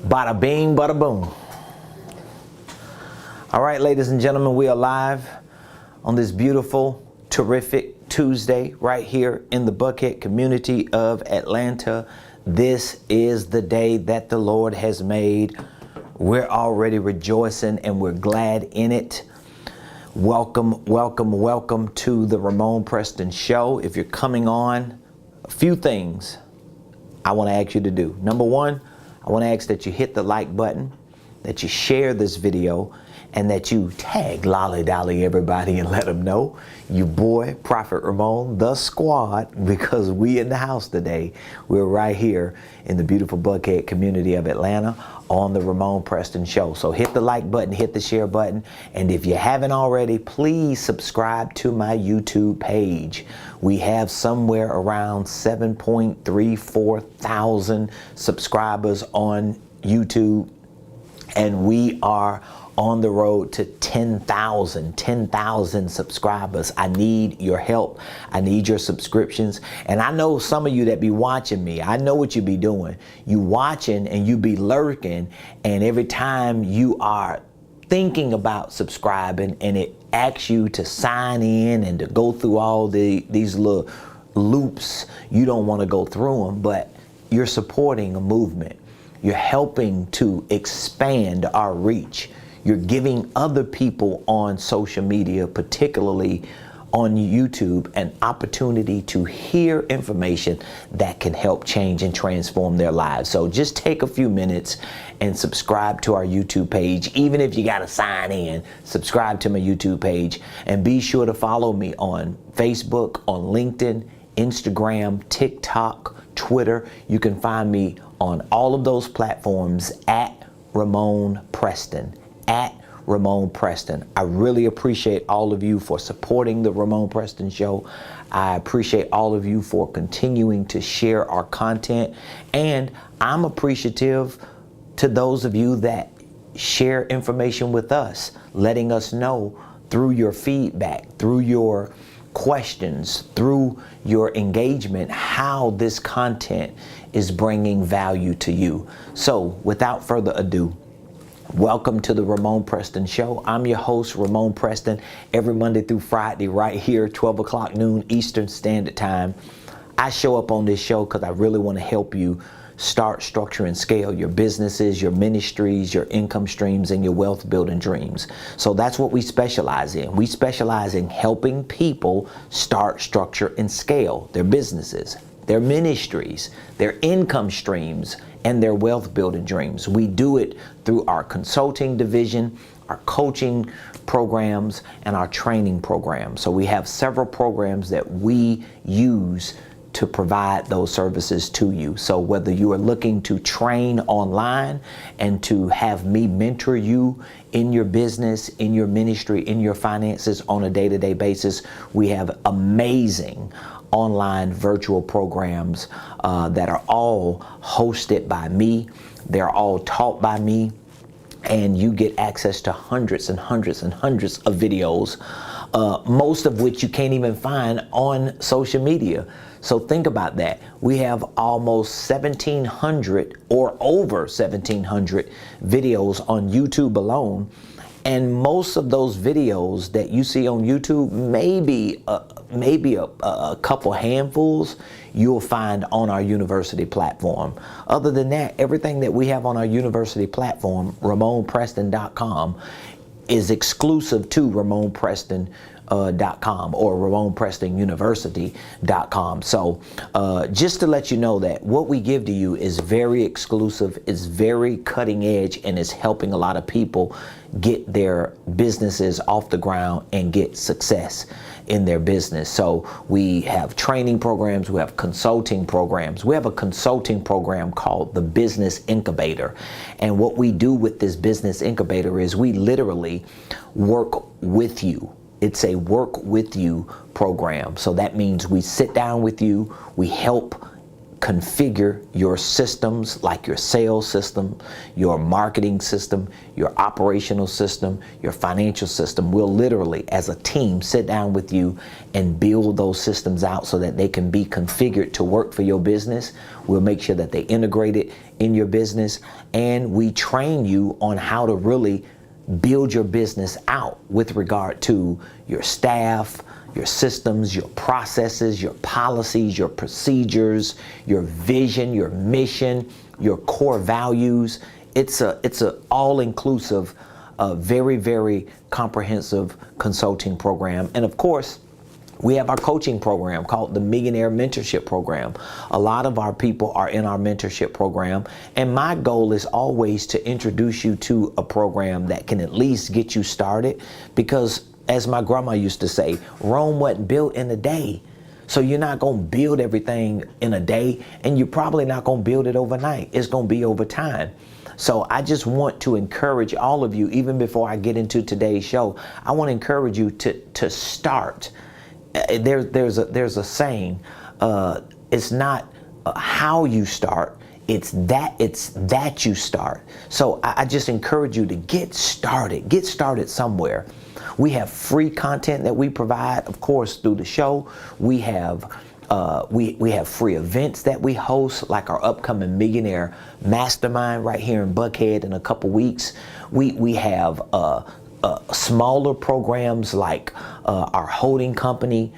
Bada bing, bada boom. All right, ladies and gentlemen, we are live on this beautiful, terrific Tuesday right here in the Buckhead community of Atlanta. This is the day that the Lord has made. We're already rejoicing and we're glad in it. Welcome, welcome, welcome to the Ramonepreston Show. If you're coming on, a few things I want to ask you to do. Number one, I want to ask that you hit the like button, that you share this video, and that you tag Lolly Dolly everybody and let them know you boy, Prophet Ramon, the squad, because we in the house today. We're right here in the beautiful Buckhead community of Atlanta on the Ramonepreston Show. So hit the like button, hit the share button, and if you haven't already, please subscribe to my YouTube page. We have somewhere around 7.34 thousand subscribers on YouTube, and we are on the road to 10,000 subscribers. I need your help. I need your subscriptions. And I know some of you that be watching me, I know what you be doing. You watching and you be lurking, and every time you are thinking about subscribing and it asks you to sign in and to go through all these little loops, you don't want to go through them, but you're supporting a movement. You're helping to expand our reach. You're giving other people on social media, particularly on YouTube, an opportunity to hear information that can help change and transform their lives. So just take a few minutes and subscribe to our YouTube page. Even if you got to sign in, subscribe to my YouTube page, and be sure to follow me on Facebook, on LinkedIn, Instagram, TikTok, Twitter. You can find me on all of those platforms at Ramonepreston. At Ramonepreston. I really appreciate all of you for supporting the Ramonepreston Show. I appreciate all of you for continuing to share our content, and I'm appreciative to those of you that share information with us, letting us know through your feedback, through your questions, through your engagement, how this content is bringing value to you. So without further ado, welcome to the Ramonepreston Show. I'm your host, Ramonepreston, every Monday through Friday right here, 12 o'clock noon Eastern Standard Time. I show up on this show because I really want to help you start, structure, and scale your businesses, your ministries, your income streams, and your wealth building dreams. So that's what we specialize in. We specialize in helping people start, structure, and scale their businesses, their ministries, their income streams, and their wealth building dreams. We do it through our consulting division, our coaching programs, and our training programs. So we have several programs that we use to provide those services to you. So whether you are looking to train online and to have me mentor you in your business, in your ministry, in your finances on a day-to-day basis, we have amazing online virtual programs that are all hosted by me. They're all taught by me, and you get access to hundreds and hundreds and hundreds of videos, most of which you can't even find on social media. So think about that. We have almost 1,700 or over 1,700 videos on YouTube alone. And most of those videos that you see on YouTube, maybe a couple handfuls you'll find on our university platform. Other than that, everything that we have on our university platform, Ramonepreston.com, is exclusive to Ramonepreston.com or RamoneprestonUniversity.com. So just to let you know that what we give to you is very exclusive, is very cutting edge, and is helping a lot of people get their businesses off the ground and get success in their business. So we have training programs, we have consulting programs. We have a consulting program called the Business Incubator. And what we do with this Business Incubator is we literally work with you. It's a work with you program. So that means we sit down with you, we help configure your systems, like your sales system, your marketing system, your operational system, your financial system. We'll literally, as a team, sit down with you and build those systems out so that they can be configured to work for your business. We'll make sure that they integrate it in your business, and we train you on how to really build your business out with regard to your staff, your systems, your processes, your policies, your procedures, your vision, your mission, your core values. It's a all-inclusive, very, very comprehensive consulting program. And of course, we have our coaching program called the Millionaire Mentorship Program. A lot of our people are in our mentorship program, and my goal is always to introduce you to a program that can at least get you started, because as my grandma used to say, Rome wasn't built in a day. So you're not going to build everything in a day, and you're probably not going to build it overnight. It's going to be over time. So I just want to encourage all of you, even before I get into today's show, I want to encourage you to start. There's a saying, it's not how you start, it's that you start. So I just encourage you to get started somewhere. We have free content that we provide, of course, through the show. We have free events that we host, like our upcoming Millionaire Mastermind right here in Buckhead in a couple weeks. We have smaller programs like our holding company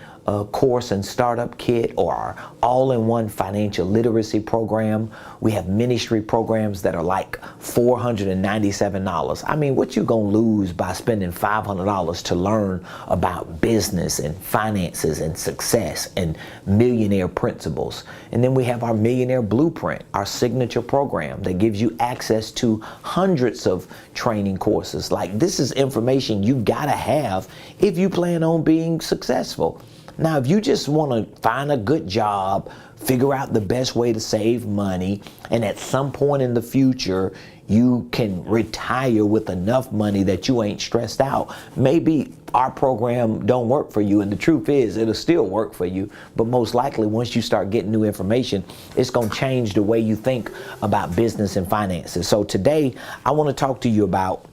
course and startup kit, or our all-in-one financial literacy program. We have ministry programs that are like $497. I mean, what you gonna lose by spending $500 to learn about business and finances and success and millionaire principles? And then we have our Millionaire Blueprint, our signature program that gives you access to hundreds of training courses. Like, this is information you gotta have if you plan on being successful. Now, if you just want to find a good job, figure out the best way to save money, and at some point in the future, you can retire with enough money that you ain't stressed out, maybe our program don't work for you. And the truth is, it'll still work for you. But most likely, once you start getting new information, it's going to change the way you think about business and finances. So today, I want to talk to you about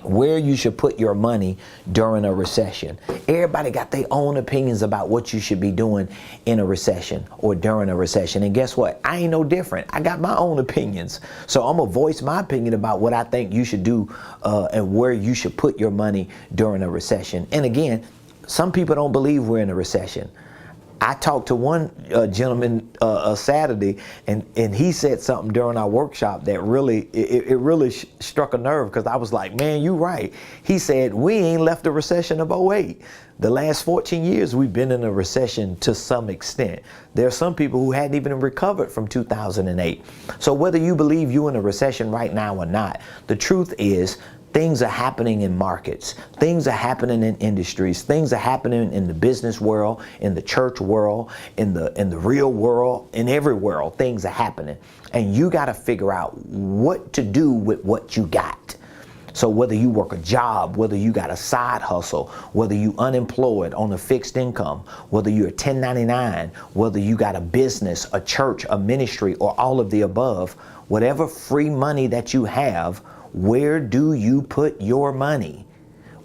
where you should put your money during a recession. Everybody got their own opinions about what you should be doing in a recession or during a recession. And guess what? I ain't no different. I got my own opinions. So I'm going to voice my opinion about what I think you should do and where you should put your money during a recession. And again, some people don't believe we're in a recession. I talked to one gentleman Saturday, and he said something during our workshop that really, it really struck a nerve, because I was like, man, you right. He said, we ain't left the recession of '08. The last 14 years, we've been in a recession to some extent. There are some people who hadn't even recovered from 2008. So whether you believe you're in a recession right now or not, the truth is, things are happening in markets. Things are happening in industries. Things are happening in the business world, in the church world, in the real world, in every world. Things are happening. And you got to figure out what to do with what you got. So whether you work a job, whether you got a side hustle, whether you unemployed on a fixed income, whether you're a 1099, whether you got a business, a church, a ministry, or all of the above, whatever free money that you have, where do you put your money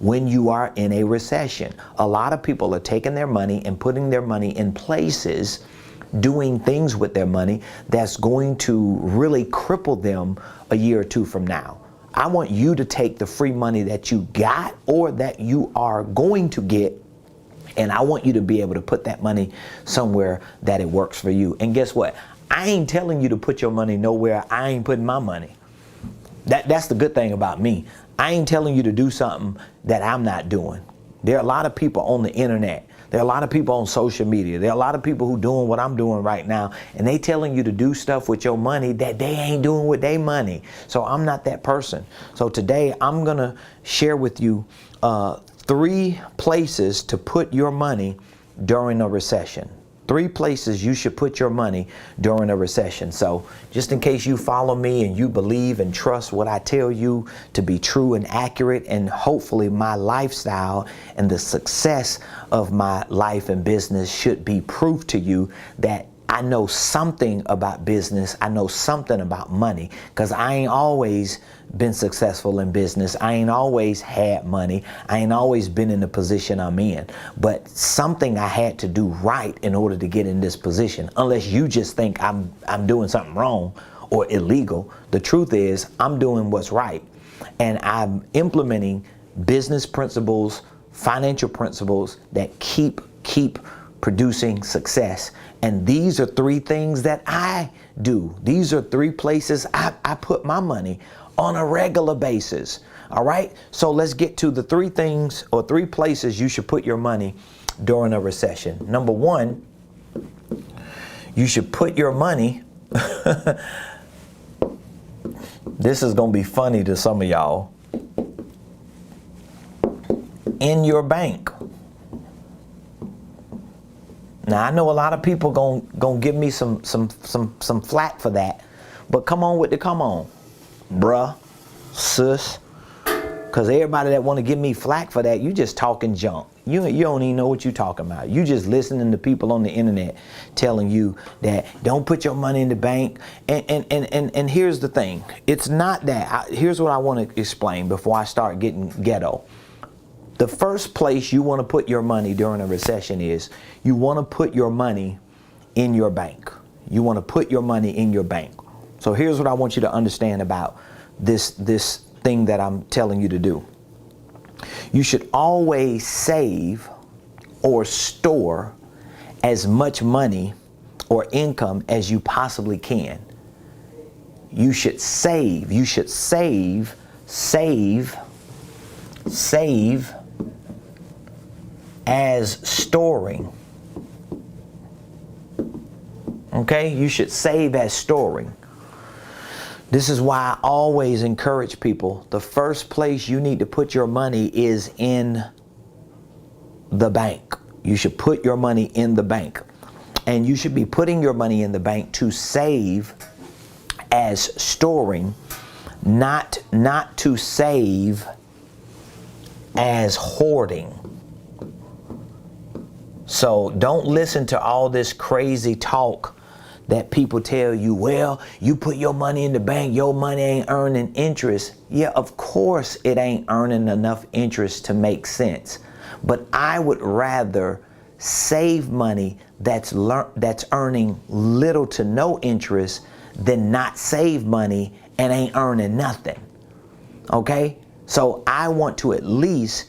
when you are in a recession? A lot of people are taking their money and putting their money in places, doing things with their money that's going to really cripple them a year or two from now. I want you to take the free money that you got or that you are going to get, and I want you to be able to put that money somewhere that it works for you. And guess what? I ain't telling you to put your money nowhere I ain't putting my money. That's the good thing about me. I ain't telling you to do something that I'm not doing. There are a lot of people on the internet. There are a lot of people on social media. There are a lot of people who doing what I'm doing right now, and they telling you to do stuff with your money that they ain't doing with their money. So I'm not that person. So today I'm going to share with you 3 places to put your money during a recession. 3 places you should put your money during a recession. So just in case you follow me and you believe and trust what I tell you to be true and accurate, and hopefully my lifestyle and the success of my life and business should be proof to you that I know something about business. I know something about money, because I ain't always been successful in business. I ain't always had money. I ain't always been in the position I'm in. But something I had to do right in order to get in this position. Unless you just think I'm doing something wrong or illegal. The truth is, I'm doing what's right. And I'm implementing business principles, financial principles that keep producing success. And these are 3 things that I do. These are 3 places I put my money on a regular basis. All right. So let's get to the 3 things or 3 places you should put your money during a recession. Number 1, you should put your money. This is going to be funny to some of y'all. In your bank. Now, I know a lot of people gonna give me some flack for that, but come on, bruh, sis, because everybody that want to give me flack for that, you just talking junk. You don't even know what you talking about. You just listening to people on the internet telling you that don't put your money in the bank. And here's the thing. It's not that. Here's what I want to explain before I start getting ghetto. The first place you want to put your money during a recession is you want to put your money in your bank. You want to put your money in your bank. So here's what I want you to understand about this thing that I'm telling you to do. You should always save or store as much money or income as you possibly can. You should save. You should save as storing. Okay? You should save as storing. This is why I always encourage people, the first place you need to put your money is in the bank. You should put your money in the bank. And you should be putting your money in the bank to save as storing, not to save as hoarding. So don't listen to all this crazy talk that people tell you, well, you put your money in the bank, your money ain't earning interest. Yeah, of course it ain't earning enough interest to make sense. But I would rather save money that's earning little to no interest than not save money and ain't earning nothing. Okay? So I want to at least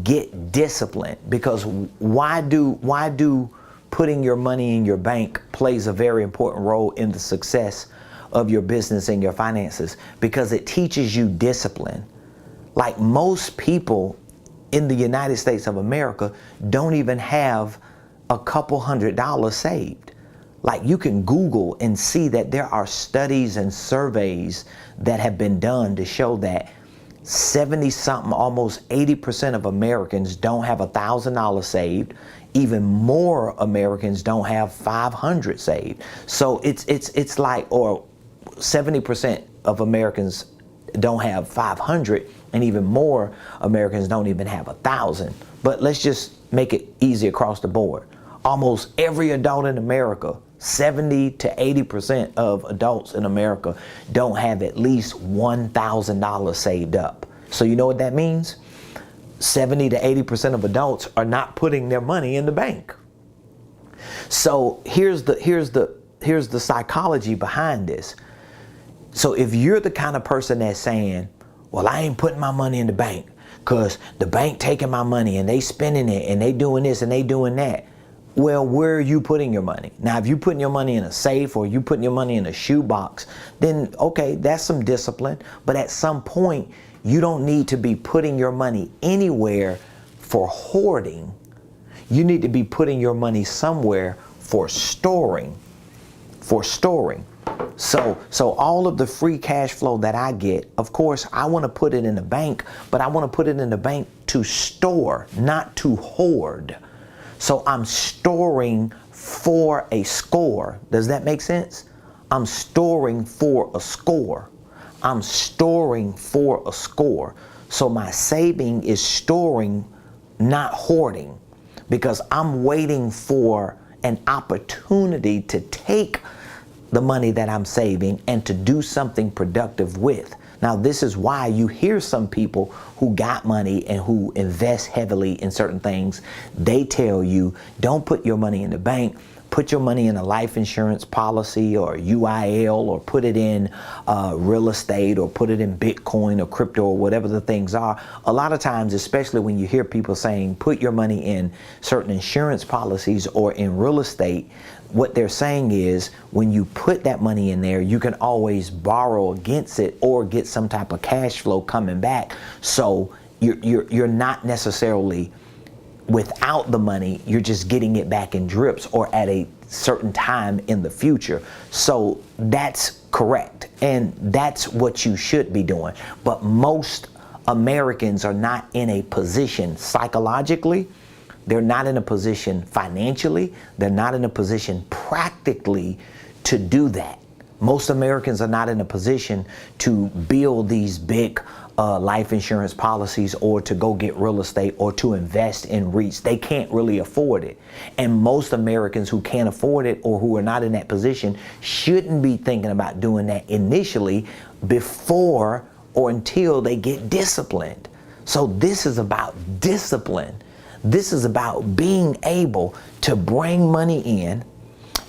get disciplined, because why do putting your money in your bank plays a very important role in the success of your business and your finances? Because it teaches you discipline. Like, most people in the United States of America don't even have a couple $100s saved. Like, you can Google and see that there are studies and surveys that have been done to show that 70-something, almost 80% of Americans don't have $1,000 saved. Even more Americans don't have 500 saved. So it's like, or 70% of Americans don't have 500, and even more Americans don't even have 1,000. But let's just make it easy across the board. Almost every adult in America, 70 to 80% of adults in America don't have at least $1,000 saved up. So you know what that means? 70 to 80% of adults are not putting their money in the bank. So here's the psychology behind this. So if you're the kind of person that's saying, well, I ain't putting my money in the bank because the bank taking my money and they spending it and they doing this and they doing that. Well, where are you putting your money? Now, if you're putting your money in a safe or you putting your money in a shoebox, then okay, that's some discipline. But at some point, you don't need to be putting your money anywhere for hoarding. You need to be putting your money somewhere for storing. So all of the free cash flow that I get, of course, I want to put it in the bank, but I want to put it in the bank to store, not to hoard. So I'm storing for a score. Does that make sense? I'm storing for a score. I'm storing for a score. So my saving is storing, not hoarding, because I'm waiting for an opportunity to take the money that I'm saving and to do something productive with. Now, this is why you hear some people who got money and who invest heavily in certain things. They tell you, don't put your money in the bank. Put your money in a life insurance policy or UIL, or put it in real estate, or put it in Bitcoin or crypto or whatever the things are. A lot of times, especially when you hear people saying put your money in certain insurance policies or in real estate, what they're saying is when you put that money in there, you can always borrow against it or get some type of cash flow coming back. So you're not necessarily without the money, you're just getting it back in drips or at a certain time in the future. So that's correct, and that's what you should be doing. But most Americans are not in a position psychologically, they're not in a position financially, they're not in a position practically to do that. Most Americans are not in a position to build these big life insurance policies, or to go get real estate, or to invest in REITs. They can't really afford it. And most Americans who can't afford it, or who are not in that position, shouldn't be thinking about doing that initially before or until they get disciplined. So this is about discipline. This is about being able to bring money in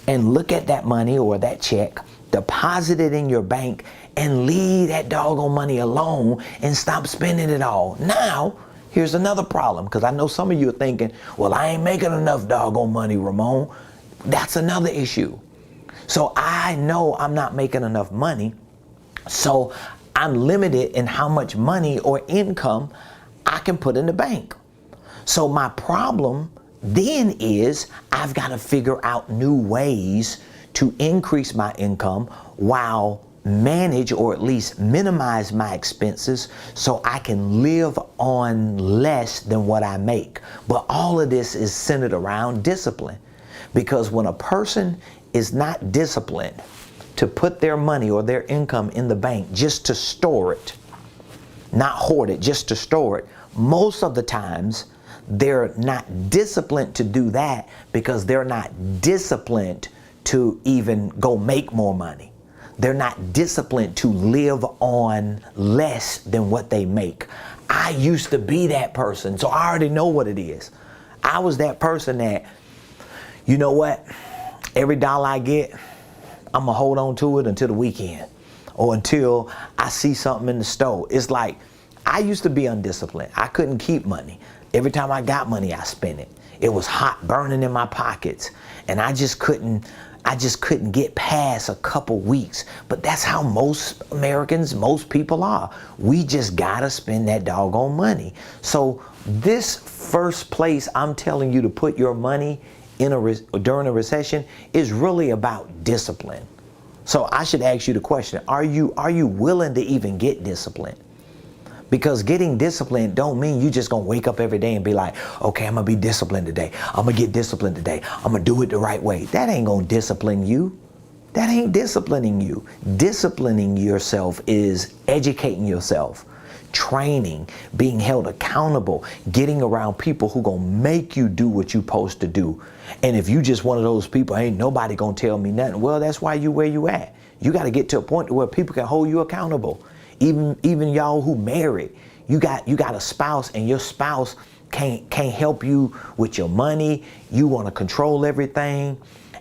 and look at that money or that check, deposit it in your bank, and leave that doggone money alone and stop spending it all. Now, here's another problem, because I know some of you are thinking, well, I ain't making enough doggone money, Ramon. That's another issue. So I know I'm not making enough money, so I'm limited in how much money or income I can put in the bank. So my problem then is I've got to figure out new ways to increase my income while manage, or at least minimize, my expenses so I can live on less than what I make. But all of this is centered around discipline, because when a person is not disciplined to put their money or their income in the bank just to store it, not hoard it, just to store it, most of the times they're not disciplined to do that because they're not disciplined to even go make more money. They're not disciplined to live on less than what they make. I used to be that person, so I already know what it is. I was that person that, you know what, every dollar I get, I'm gonna hold on to it until the weekend, or until I see something in the store. It's like, I used to be undisciplined. I couldn't keep money. Every time I got money, I spent it. It was hot burning in my pockets, and I just couldn't get past a couple weeks. But that's how most Americans, most people are. We just gotta spend that doggone money. So this first place I'm telling you to put your money in during a recession is really about discipline. So I should ask you the question, are you willing to even get disciplined? Because getting disciplined don't mean you just gonna wake up every day and be like, okay, I'm gonna be disciplined today. I'm gonna get disciplined today. I'm gonna do it the right way. That ain't gonna discipline you. That ain't disciplining you. Disciplining yourself is educating yourself, training, being held accountable, getting around people who gonna make you do what you supposed to do. And if you just one of those people, ain't nobody gonna tell me nothing. Well, that's why you where you at. You gotta get to a point where people can hold you accountable. Even y'all who married, you got a spouse, and your spouse can't help you with your money. You want to control everything,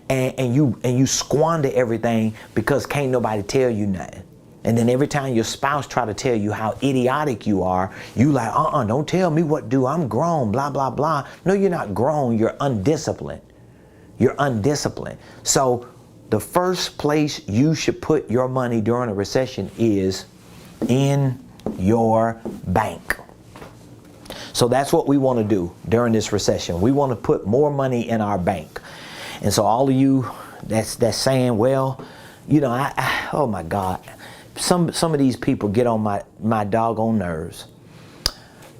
and you squander everything because can't nobody tell you nothing. And then every time your spouse try to tell you how idiotic you are, you like, don't tell me what to do. I'm grown, blah, blah, blah. No, you're not grown. You're undisciplined. You're undisciplined. So the first place you should put your money during a recession is in your bank. So that's what we want to do during this recession. We want to put more money in our bank. And so all of you that's saying, well, you know, oh my God, some of these people get on my doggone nerves,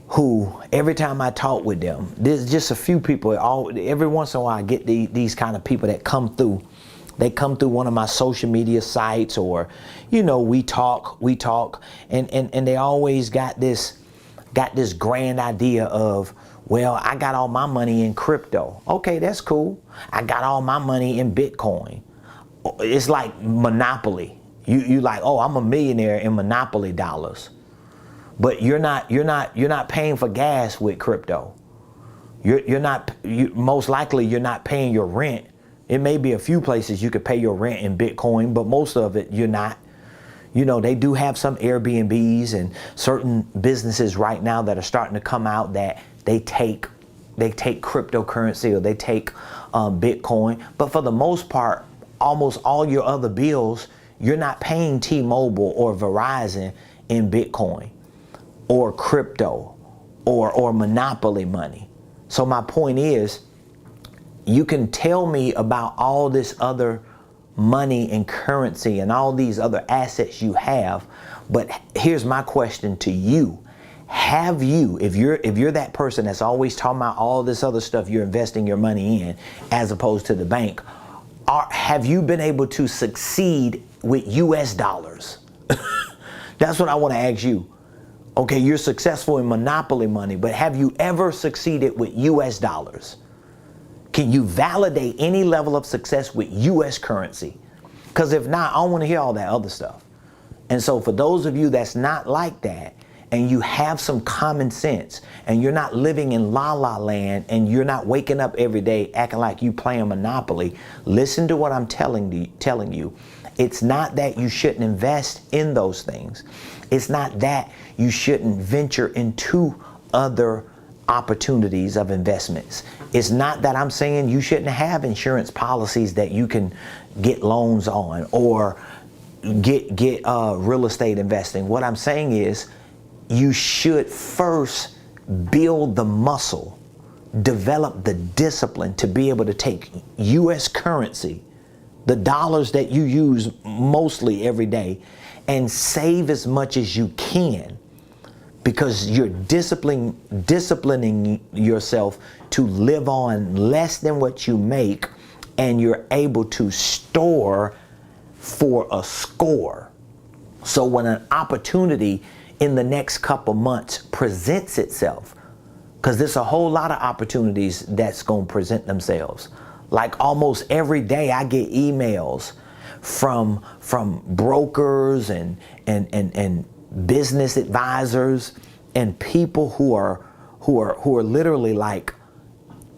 who every time I talk with them, there's just a few people, every once in a while I get these kind of people that come through. They come through one of my social media sites, or, you know, we talk, and they always got this grand idea of, Well, I got all my money in crypto. Okay, that's cool. I got all my money in Bitcoin. It's like Monopoly. You like, oh, I'm a millionaire in Monopoly dollars. But you're not paying for gas with crypto. Most likely you're not paying your rent. It may be a few places you could pay your rent in Bitcoin, but most of it you're not. You know, they do have some Airbnbs and certain businesses right now that are starting to come out that they take cryptocurrency, or they take Bitcoin. But for the most part, almost all your other bills, you're not paying T-Mobile or Verizon in Bitcoin or crypto or Monopoly money. So my point is, you can tell me about all this other money and currency and all these other assets you have, but here's my question to you. Have you, if you're that person that's always talking about all this other stuff you're investing your money in as opposed to the bank, have you been able to succeed with US dollars? That's what I want to ask you. Okay, you're successful in Monopoly money, but have you ever succeeded with US dollars? Can you validate any level of success with US currency? Because if not, I don't want to hear all that other stuff. And so for those of you that's not like that, and you have some common sense, and you're not living in la-la land, and you're not waking up every day acting like you playing Monopoly, listen to what I'm telling you. It's not that you shouldn't invest in those things. It's not that you shouldn't venture into other opportunities of investments. It's not that I'm saying you shouldn't have insurance policies that you can get loans on or get real estate investing. What I'm saying is, you should first build the muscle, develop the discipline to be able to take US currency, the dollars that you use mostly every day, and save as much as you can, because you're disciplining yourself to live on less than what you make, and you're able to store for a score. So when an opportunity in the next couple months presents itself, because there's a whole lot of opportunities that's going to present themselves. Like almost every day I get emails from brokers and business advisors and people who are literally like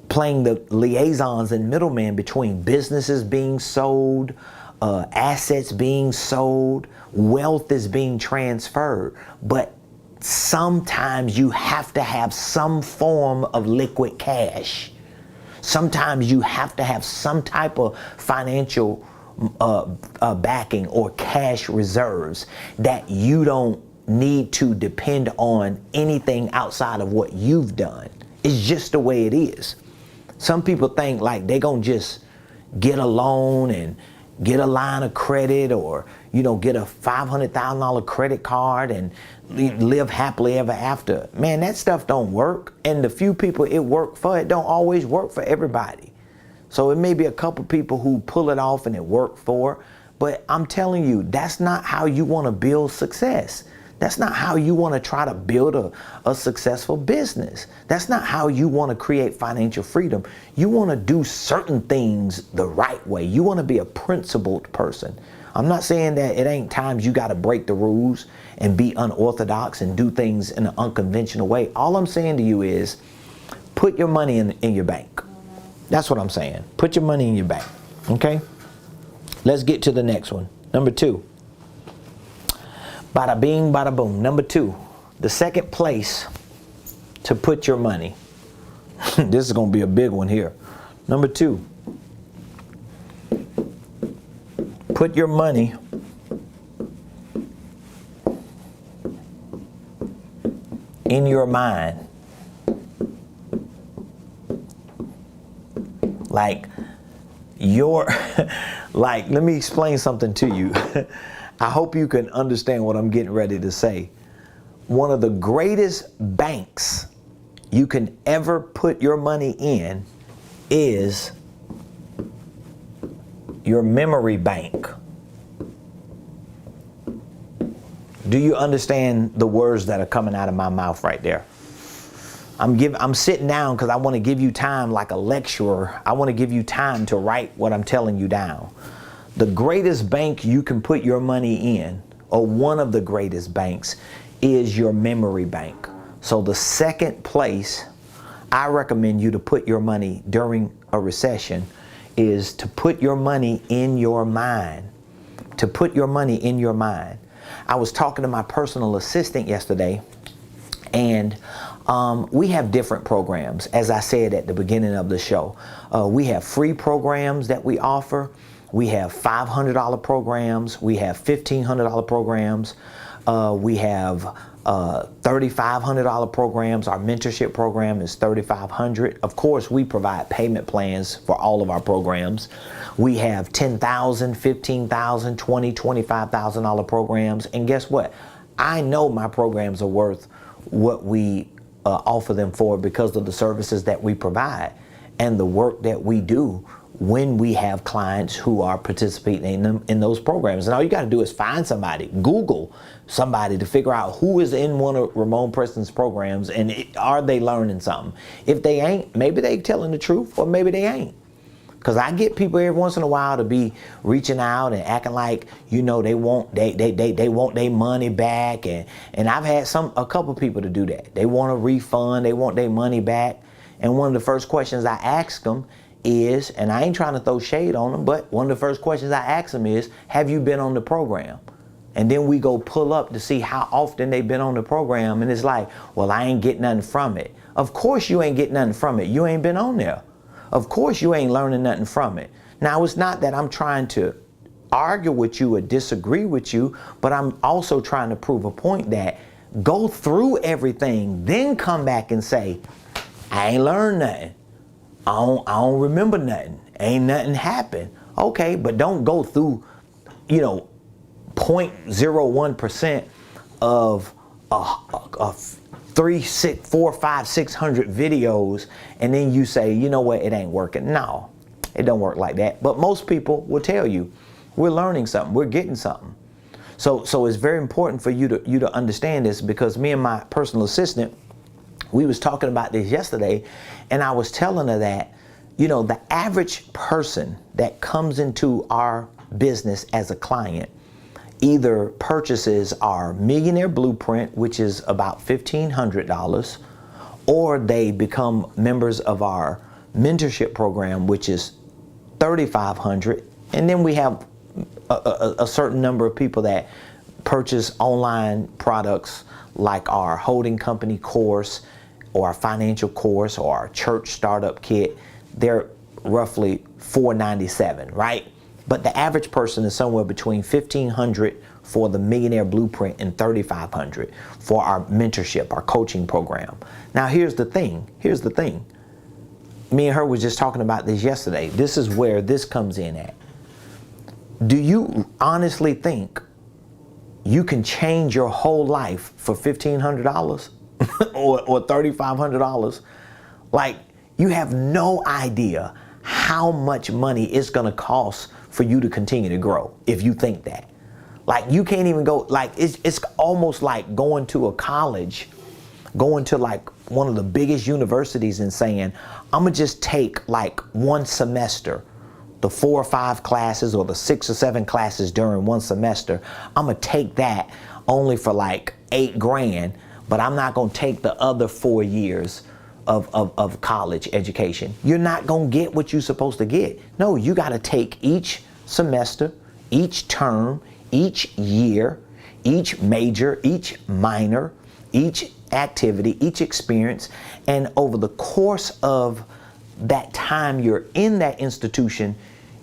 playing the liaisons and middlemen between businesses being sold, assets being sold, wealth is being transferred. But sometimes you have to have some form of liquid cash. Sometimes you have to have some type of financial backing or cash reserves that you don't need to depend on anything outside of what you've done. It's just the way it is. Some people think like they're gonna just get a loan and get a line of credit, or get a $500,000 credit card and live happily ever after. Man, that stuff don't work. And the few people it worked for, it don't always work for everybody. So it may be a couple people who pull it off and it worked for, but I'm telling you, that's not how you want to build success. That's not how you want to try to build a successful business. That's not how you want to create financial freedom. You want to do certain things the right way. You want to be a principled person. I'm not saying that it ain't times you got to break the rules and be unorthodox and do things in an unconventional way. All I'm saying to you is put your money in your bank. That's what I'm saying. Put your money in your bank. Okay? Let's get to the next one. Number 2. Bada bing, bada boom. Number 2, the second place to put your money. This is going to be a big one here. Number 2, put your money in your mind. Like let me explain something to you. I hope you can understand what I'm getting ready to say. One of the greatest banks you can ever put your money in is your memory bank. Do you understand the words that are coming out of my mouth right there? I'm sitting down because I want to give you time like a lecturer. I want to give you time to write what I'm telling you down. The greatest bank you can put your money in, or one of the greatest banks, is your memory bank. So the second place I recommend you to put your money during a recession is to put your money in your mind. To put your money in your mind. I was talking to my personal assistant yesterday, and we have different programs. As I said at the beginning of the show, we have free programs that we offer. We have $500 programs. We have $1,500 programs. We have $3,500 programs. Our mentorship program is $3,500. Of course, we provide payment plans for all of our programs. We have $10,000, $15,000, $20,000, $25,000 programs. And guess what? I know my programs are worth what we offer them for because of the services that we provide and the work that we do when we have clients who are participating in those programs. And all you got to do is find somebody, Google somebody to figure out who is in one of Ramonepreston's programs and are they learning something. If they ain't, maybe they telling the truth or maybe they ain't. Because I get people every once in a while to be reaching out and acting like, you know, they want their money back. And I've had a couple people to do that. They want a refund, they want their money back. And one of the first questions I ask them is, and I ain't trying to throw shade on them, but one of the first questions I ask them is, have you been on the program? And then we go pull up to see how often they've been on the program. And it's like, well, I ain't getting nothing from it. Of course you ain't getting nothing from it. You ain't been on there. Of course you ain't learning nothing from it. Now, it's not that I'm trying to argue with you or disagree with you, but I'm also trying to prove a point that go through everything, then come back and say, I ain't learned nothing. I don't remember nothing. Ain't nothing happened. Okay, but don't go through, 0.01% of 3, 6, 4, 5, 600 videos, and then you say, you know what, it ain't working. No, it don't work like that. But most people will tell you, we're learning something, we're getting something. So it's very important for you to understand this, because me and my personal assistant, we was talking about this yesterday, and I was telling her that, the average person that comes into our business as a client either purchases our Millionaire Blueprint, which is about $1,500, or they become members of our mentorship program, which is $3,500. And then we have a certain number of people that purchase online products like our holding company course or our financial course or our church startup kit. They're roughly $497, right? But the average person is somewhere between $1,500 for the Millionaire Blueprint and $3,500 for our mentorship, our coaching program. Now, here's the thing. Me and her was just talking about this yesterday. This is where this comes in at. Do you honestly think you can change your whole life for $1,500 or $3,500? Like, you have no idea how much money it's going to cost for you to continue to grow if you think that. Like, you can't even go, like, it's almost like going to a college, going to like one of the biggest universities and saying, I'm going to just take like one semester, the 4 or 5 classes or the 6 or 7 classes during one semester. I'm going to take that only for like $8 grand, but I'm not going to take the other 4 years of college education. You're not going to get what you're supposed to get. No, you got to take each semester, each term, each year, each major, each minor, each activity, each experience, and over the course of that time you're in that institution,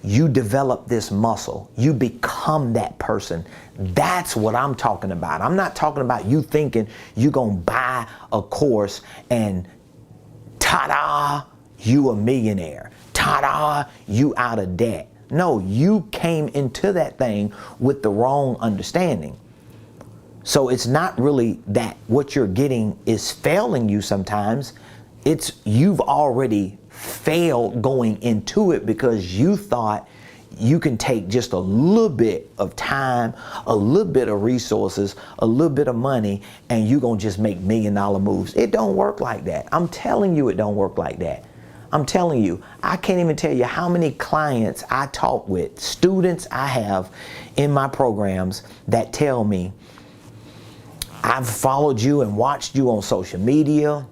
you develop this muscle. You become that person. That's what I'm talking about. I'm not talking about you thinking you're going to buy a course and ta-da, you a millionaire. Ta-da, you out of debt. No, you came into that thing with the wrong understanding. So it's not really that what you're getting is failing you sometimes. It's you've already failed going into it because you thought you can take just a little bit of time, a little bit of resources, a little bit of money, and you're going to just make $1 million moves. It don't work like that. I'm telling you, it don't work like that. I'm telling you, I can't even tell you how many clients I talk with, students I have in my programs that tell me, I've followed you and watched you on social media.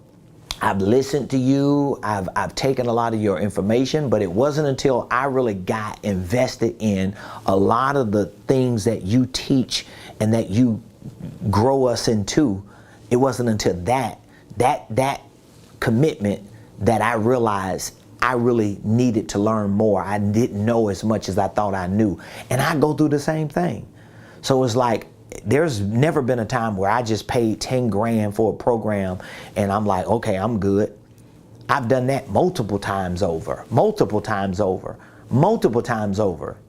I've listened to you, I've taken a lot of your information, but it wasn't until I really got invested in a lot of the things that you teach and that you grow us into. It wasn't until that commitment that I realized I really needed to learn more. I didn't know as much as I thought I knew. And I go through the same thing. So it's like, there's never been a time where I just paid 10 grand for a program and I'm like, okay, I'm good. I've done that multiple times over.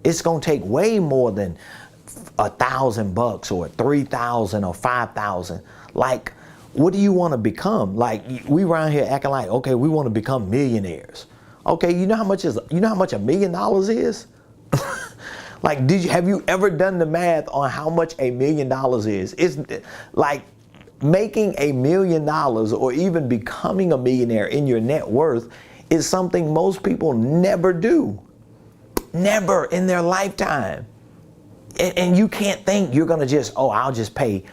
It's gonna take way more than $1,000 or 3,000 or 5,000. Like, what do you want to become? Like, we around here acting like, okay, we want to become millionaires. Okay, you know how much $1 million is? Like, have you ever done the math on how much $1 million is? It's like making $1 million or even becoming a millionaire in your net worth is something most people never do. Never in their lifetime. And you can't think you're going to just, oh, I'll just pay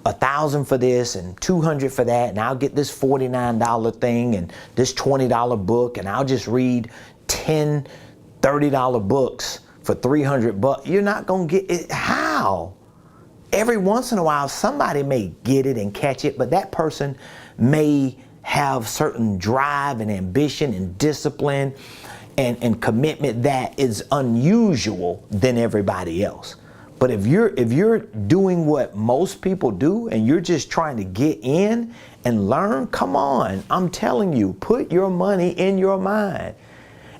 $1,000 for this and $200 for that, and I'll get this $49 thing and this $20 book, and I'll just read 10 $30 books for $300. You're not going to get it. How? Every once in a while, somebody may get it and catch it, but that person may have certain drive and ambition and discipline and commitment that is unusual than everybody else. But if you're doing what most people do and you're just trying to get in and learn, come on, I'm telling you, put your money in your mind.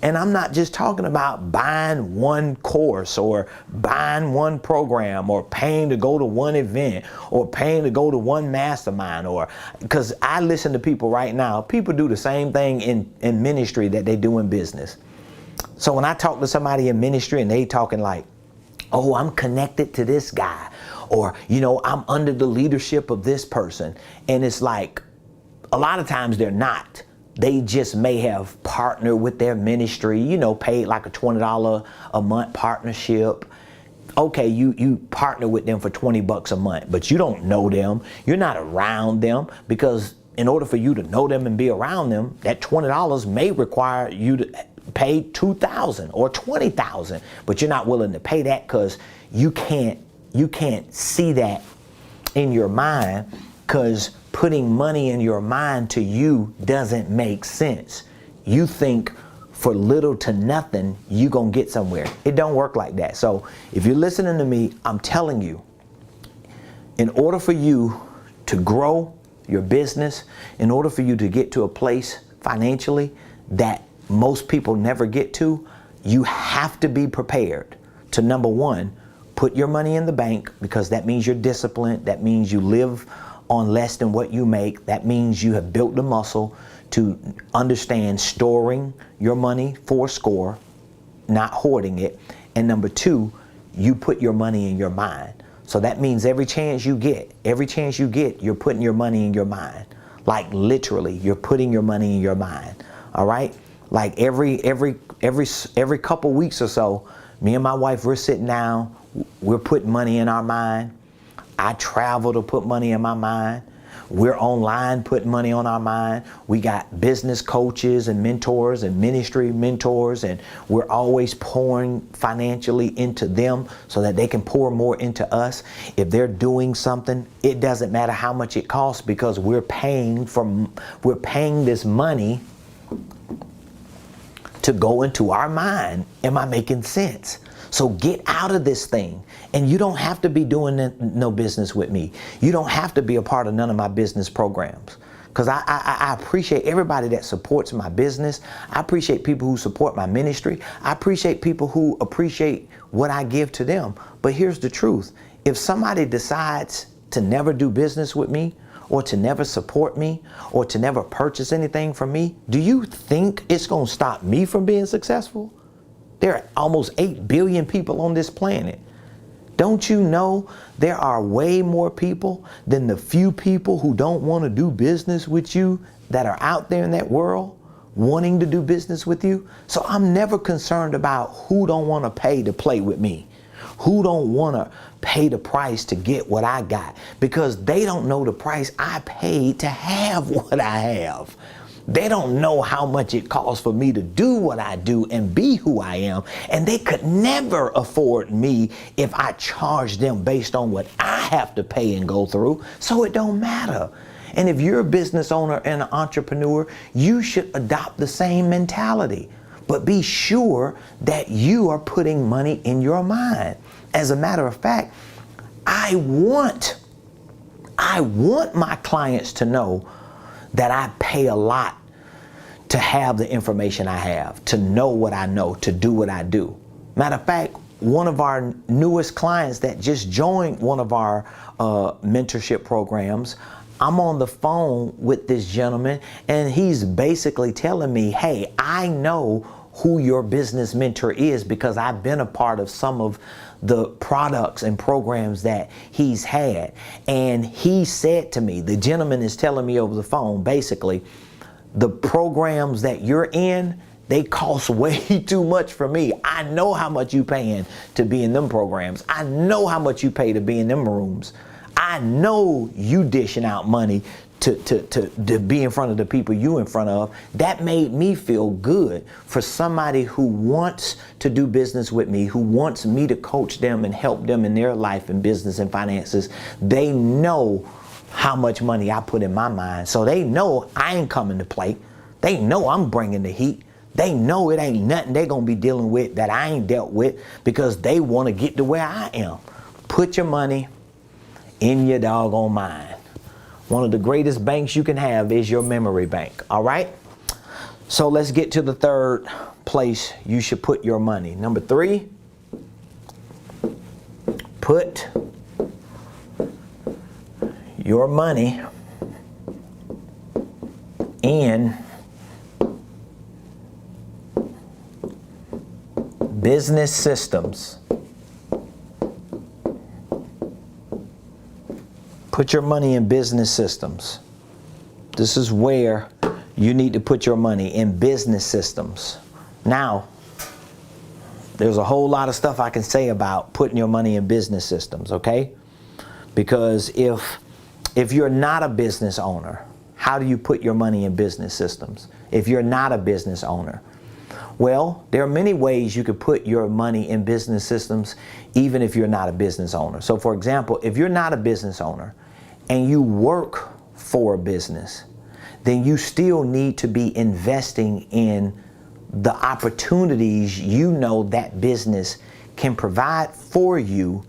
And I'm not just talking about buying one course or buying one program or paying to go to one event or paying to go to one mastermind, or because I listen to people right now, people do the same thing in ministry that they do in business. So when I talk to somebody in ministry and they talking like, oh, I'm connected to this guy, or, you know, I'm under the leadership of this person. And it's like, a lot of times they're not. They just may have partnered with their ministry, you know, paid like a $20 a month partnership. Okay, you partner with them for $20 a month, but you don't know them. You're not around them, because in order for you to know them and be around them, that $20 may require you to pay $2,000 or $20,000, but you're not willing to pay that because you can't see that in your mind, because putting money in your mind to you doesn't make sense. You think for little to nothing, you're going to get somewhere. It don't work like that. So if you're listening to me, I'm telling you, in order for you to grow your business, in order for you to get to a place financially that most people never get to, you have to be prepared to, number one, put your money in the bank, because that means you're disciplined. That means you live on less than what you make. That means you have built the muscle to understand storing your money for a score, not hoarding it. And number two, you put your money in your mind. So that means every chance you get, you're putting your money in your mind. Like literally, you're putting your money in your mind. All right? Like every couple weeks or so, me and my wife, we're sitting down, we're putting money in our mind. I travel to put money in my mind. We're online putting money on our mind. We got business coaches and mentors and ministry mentors, and we're always pouring financially into them so that they can pour more into us. If they're doing something, it doesn't matter how much it costs, because we're paying this money to go into our mind. Am I making sense? So get out of this thing. And you don't have to be doing no business with me. You don't have to be a part of none of my business programs. Because I appreciate everybody that supports my business. I appreciate people who support my ministry. I appreciate people who appreciate what I give to them. But here's the truth. If somebody decides to never do business with me, or to never support me, or to never purchase anything from me, do you think it's going to stop me from being successful? There are almost 8 billion people on this planet. Don't you know there are way more people than the few people who don't want to do business with you that are out there in that world wanting to do business with you? So I'm never concerned about who don't want to pay to play with me, who don't want to pay the price to get what I got, because they don't know the price I paid to have what I have. They don't know how much it costs for me to do what I do and be who I am. And they could never afford me if I charged them based on what I have to pay and go through. So it don't matter. And if you're a business owner and an entrepreneur, you should adopt the same mentality. But be sure that you are putting money in your mind. As a matter of fact, I want my clients to know that I pay a lot to have the information I have, to know what I know, to do what I do. Matter of fact, one of our newest clients that just joined one of our mentorship programs, I'm on the phone with this gentleman and he's basically telling me, hey, I know who your business mentor is because I've been a part of some of the products and programs that he's had. And he said to me, the gentleman is telling me over the phone, basically, the programs that you're in, they cost way too much for me. I know how much you paying to be in them programs. I know how much you pay to be in them rooms. I know you dishing out money to be in front of the people you in front of. That made me feel good for somebody who wants to do business with me, who wants me to coach them and help them in their life and business and finances. They know how much money I put in my mind. So they know I ain't coming to play. They know I'm bringing the heat. They know it ain't nothing they're going to be dealing with that I ain't dealt with because they want to get to where I am. Put your money in your doggone mind. One of the greatest banks you can have is your memory bank. All right. So let's get to the third place you should put your money. Number 3, put your money in business systems. Put your money in business systems. This is where you need to put your money, in business systems. Now, there's a whole lot of stuff I can say about putting your money in business systems, okay? Because if you're not a business owner, how do you put your money in business systems? If you're not a business owner, well, there are many ways you could put your money in business systems, even if you're not a business owner. So for example, if you're not a business owner and you work for a business, then you still need to be investing in the opportunities you know that business can provide for you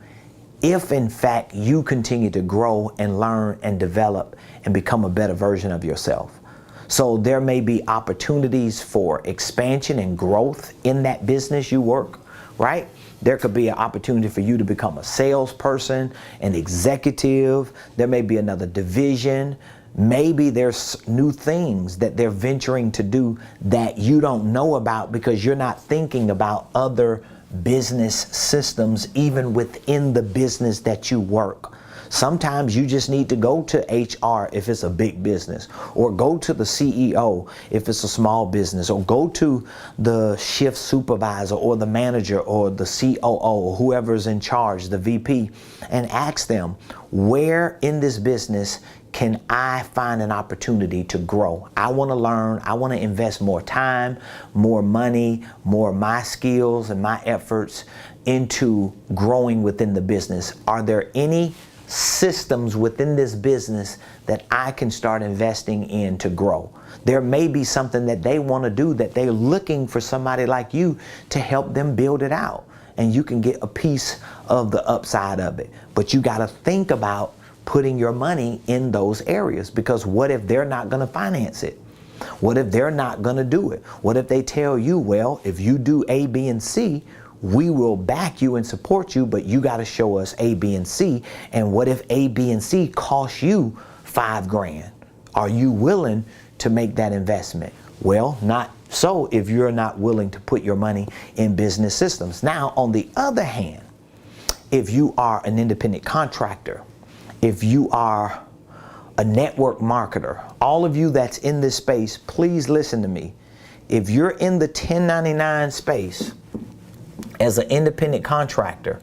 if in fact you continue to grow and learn and develop and become a better version of yourself. So there may be opportunities for expansion and growth in that business you work, right? There could be an opportunity for you to become a salesperson, an executive. There may be another division. Maybe there's new things that they're venturing to do that you don't know about because you're not thinking about other business systems even within the business that you work. Sometimes you just need to go to HR if it's a big business, or go to the CEO if it's a small business, or go to the shift supervisor or the manager or the COO or whoever's in charge, the VP, and ask them, where in this business can I find an opportunity to grow? I want to learn. I want to invest more time, more money, more of my skills and my efforts into growing within the business. Are there any systems within this business that I can start investing in to grow? There may be something that they want to do that they're looking for somebody like you to help them build it out. And you can get a piece of the upside of it. But you got to think about putting your money in those areas, because what if they're not going to finance it? What if they're not going to do it? What if they tell you, well, if you do A, B, and C, we will back you and support you, but you got to show us A, B, and C. And what if A, B, and C cost you $5 grand? Are you willing to make that investment? Well, not So if you're not willing to put your money in business systems. Now, on the other hand, if you are an independent contractor, if you are a network marketer, all of you that's in this space, please listen to me. If you're in the 1099 space, as an independent contractor,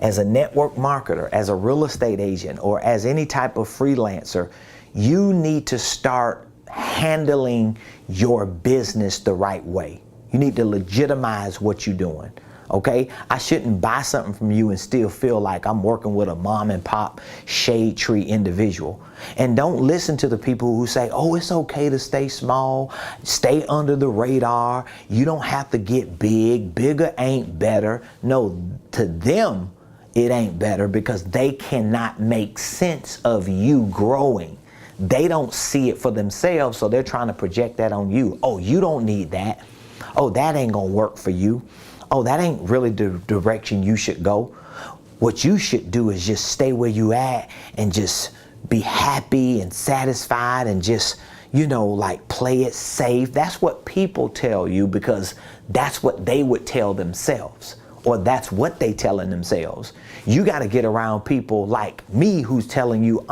as a network marketer, as a real estate agent, or as any type of freelancer, you need to start handling your business the right way. You need to legitimize what you're doing. Okay, I shouldn't buy something from you and still feel like I'm working with a mom and pop shade tree individual. And don't listen to the people who say, oh, it's okay to stay small, stay under the radar. You don't have to get big. Bigger ain't better. No, to them, it ain't better because they cannot make sense of you growing. They don't see it for themselves, so they're trying to project that on you. Oh, you don't need that. Oh, that ain't gonna work for you. Oh, that ain't really the direction you should go. What you should do is just stay where you at and just be happy and satisfied and just, you know, like play it safe. That's what people tell you because that's what they would tell themselves, or that's what they telling themselves. You got to get around people like me who's telling you,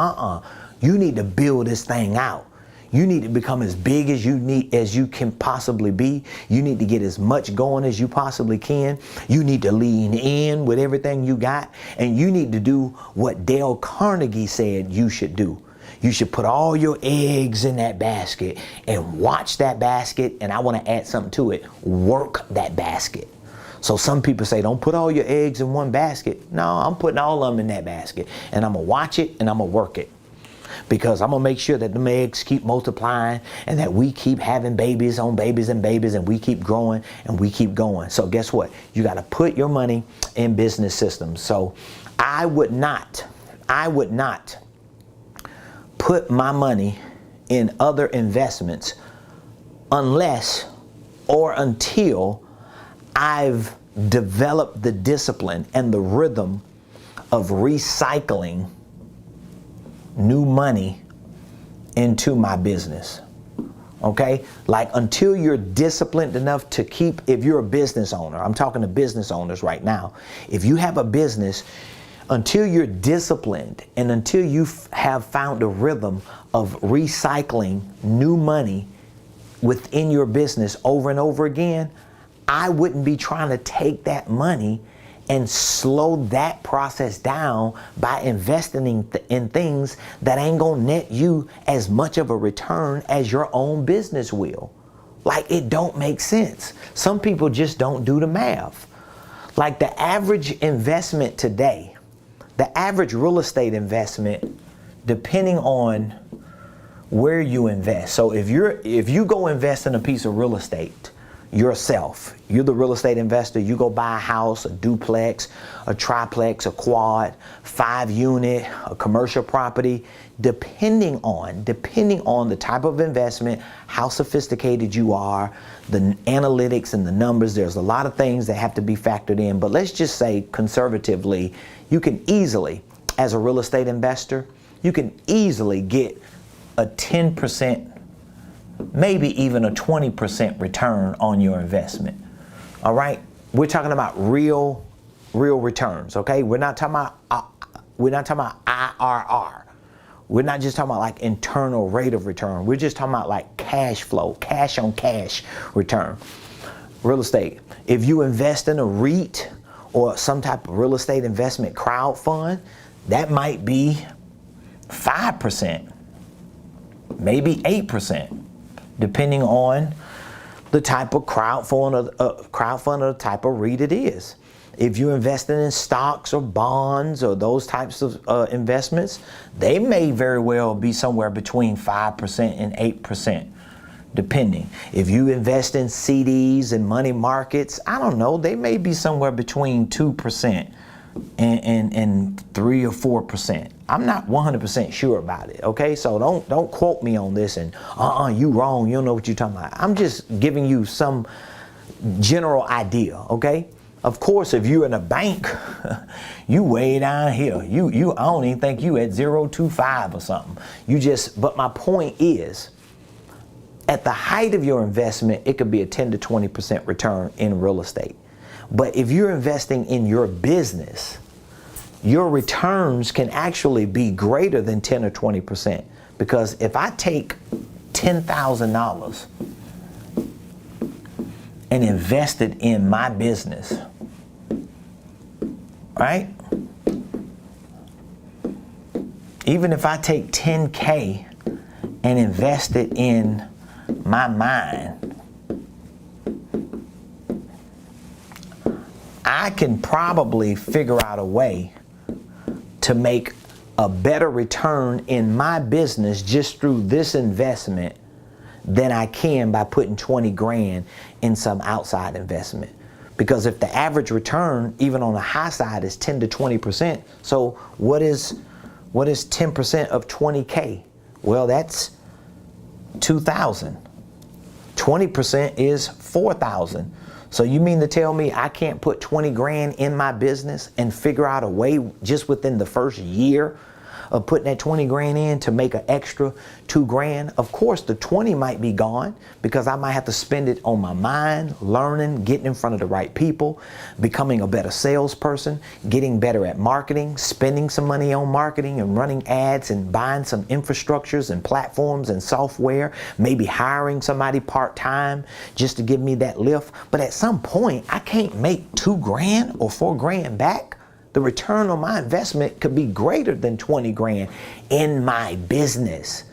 you need to build this thing out. You need to become as big as you can possibly be. You need to get as much going as you possibly can. You need to lean in with everything you got. And you need to do what Dale Carnegie said you should do. You should put all your eggs in that basket and watch that basket. And I want to add something to it. Work that basket. So some people say, don't put all your eggs in one basket. No, I'm putting all of them in that basket. And I'm going to watch it and I'm going to work it. Because I'm going to make sure that the eggs keep multiplying and that we keep having babies on babies and babies and we keep growing and we keep going. So guess what? You got to put your money in business systems. So I would not put my money in other investments unless or until I've developed the discipline and the rhythm of recycling new money into my business. Okay? Like until you're disciplined enough to keep, if you're a business owner, I'm talking to business owners right now. If you have a business, until you're disciplined and until you have found a rhythm of recycling new money within your business over and over again, I wouldn't be trying to take that money and slow that process down by investing in things that ain't gonna net you as much of a return as your own business will. Like, it don't make sense. Some people just don't do the math. Like the average investment today, the average real estate investment, depending on where you invest. So if you go invest in a piece of real estate yourself, you're the real estate investor, you go buy a house, a duplex, a triplex, a quad, 5-unit, a commercial property, depending on the type of investment, how sophisticated you are, the analytics and the numbers, there's a lot of things that have to be factored in. But let's just say conservatively, you can easily, as a real estate investor, you can easily get a 10%, maybe even a 20% return on your investment. All right, we're talking about real returns. Okay, we're not talking about IRR. We're not just talking about like internal rate of return. We're just talking about like cash flow, cash on cash return. Real estate. If you invest in a REIT or some type of real estate investment crowd fund, that might be 5%, maybe 8%. Depending on the type of crowdfund or the type of REIT it is. If you're investing in stocks or bonds or those types of investments, they may very well be somewhere between 5% and 8%, depending. If you invest in CDs and money markets, I don't know, they may be somewhere between 2% and 3 or 4%. I'm not 100% sure about it, okay? So don't quote me on this and you wrong, you don't know what you're talking about. I'm just giving you some general idea, okay? Of course, if you're in a bank, you way down here. I don't even think you at 0.25 or something. But my point is, At the height of your investment, it could be a 10 to 20% return in real estate. But if you're investing in your business, your returns can actually be greater than 10 or 20%. Because if I take $10,000 and invest it in my business, right? Even if I take 10K and invest it in my mind, I can probably figure out a way to make a better return in my business just through this investment than I can by putting 20 grand in some outside investment. Because if the average return, even on the high side, is 10 to 20%, so what is 10% of 20K? Well, that's 2,000. 20% is 4,000. So you mean to tell me I can't put 20 grand in my business and figure out a way just within the first year of putting that 20 grand in to make an extra 2 grand? Of course, the 20 might be gone because I might have to spend it on my mind, learning, getting in front of the right people, becoming a better salesperson, getting better at marketing, spending some money on marketing and running ads and buying some infrastructures and platforms and software, maybe hiring somebody part-time just to give me that lift. But at some point, I can't make 2 grand or 4 grand back. The return on my investment could be greater than 20 grand in my business.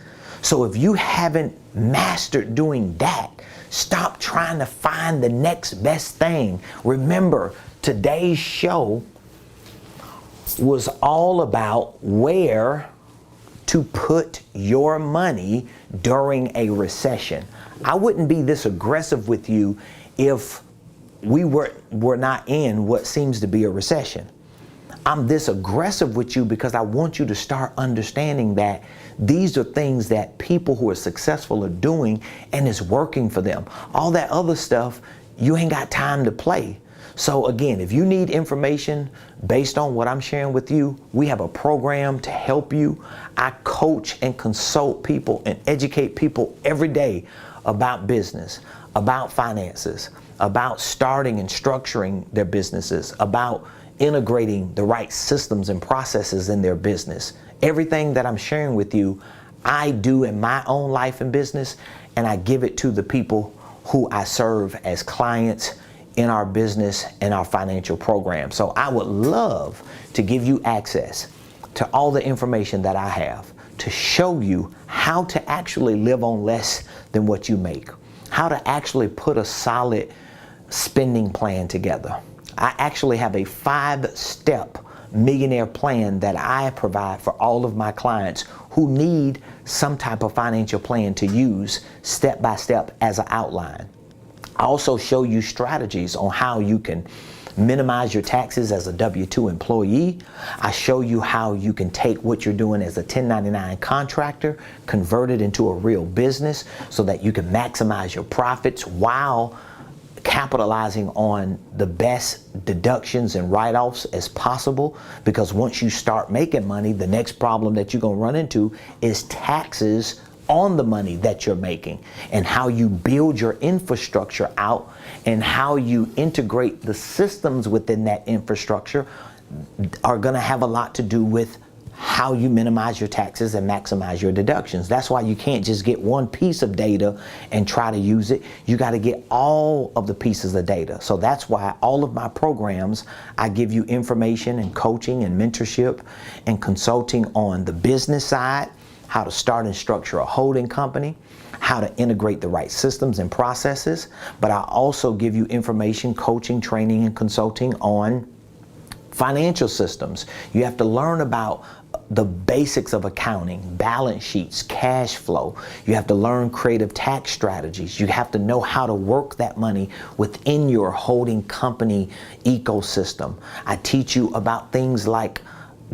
So if you haven't mastered doing that, stop trying to find the next best thing. Remember, today's show was all about where to put your money during a recession. I wouldn't be this aggressive with you if we were not in what seems to be a recession. I'm this aggressive with you because I want you to start understanding that these are things that people who are successful are doing and it's working for them. All that other stuff, you ain't got time to play. So again, if you need information based on what I'm sharing with you, we have a program to help you. I coach and consult people and educate people every day about business, about finances, about starting and structuring their businesses, about integrating the right systems and processes in their business. Everything that I'm sharing with you, I do in my own life and business, and I give it to the people who I serve as clients in our business and our financial program. So I would love to give you access to all the information that I have to show you how to actually live on less than what you make, how to actually put a solid spending plan together. I actually have a 5-step millionaire plan that I provide for all of my clients who need some type of financial plan to use step by step as an outline. I also show you strategies on how you can minimize your taxes as a W-2 employee. I show you how you can take what you're doing as a 1099 contractor, convert it into a real business so that you can maximize your profits while capitalizing on the best deductions and write-offs as possible. Because once you start making money, the next problem that you're going to run into is taxes on the money that you're making, and how you build your infrastructure out and how you integrate the systems within that infrastructure are going to have a lot to do with how you minimize your taxes and maximize your deductions. That's why you can't just get one piece of data and try to use it. You got to get all of the pieces of data. So that's why all of my programs, I give you information and coaching and mentorship and consulting on the business side, how to start and structure a holding company, how to integrate the right systems and processes. But I also give you information, coaching, training, and consulting on financial systems. You have to learn about the basics of accounting, balance sheets, cash flow. You have to learn creative tax strategies. You have to know how to work that money within your holding company ecosystem. I teach you about things like